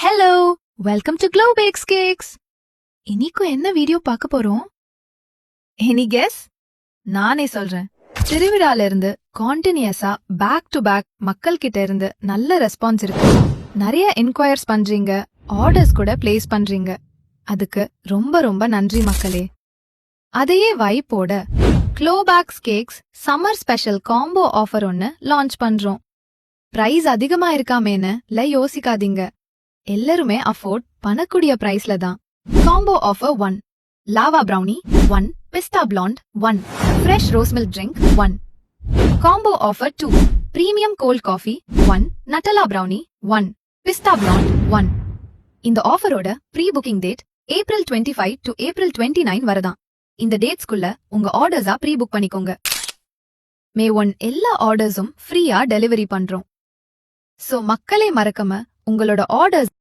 Hello, welcome to glow bakes cakes. இன்னைக்கு என்ன video பார்க்க போறோம்? Any guess? நானே சொல்றேன். திருவிழால இருந்து கான்டினியூஸா பேக் டு பேக் மக்கள் கிட்ட இருந்து நல்ல ரெஸ்பான்ஸ் இருக்கு. நிறைய என்கொயர்ஸ் பண்றீங்க, ஆர்டர்ஸ் கூட பிளேஸ் பண்றீங்க. அதுக்கு ரொம்ப ரொம்ப நன்றி மக்களே. அதையே வைப்போட glow bakes cakes summer special combo offer ஒன்னு லான்ச் பண்றோம். பிரைஸ் அதிகமா இருக்காமேன்னு யோசிக்காதீங்க. எல்லாருமே அஃபோர்ட் பண்ணக்கூடிய பிரைஸ்ல தான். Combo offer 1 lava brownie 1 pista blend 1 fresh rose milk drink 1. காம்போ ஆஃபர் 2 premium cold coffee 1 Nutella brownie 1 pista blend 1. இந்த ஆஃபரோட pre booking date April 25 to April 29 வரதான். இந்த டேட்ஸ்குள்ள உங்க ஆர்டர்ஸா ப்ரீ புக் பண்ணிக்கோங்க. மே 1 எல்லா ஆர்டர்ஸும் ஃப்ரீயா டெலிவரி பண்றோம். சோ மக்களே மறக்காம உங்களோட ஆர்டர்ஸ்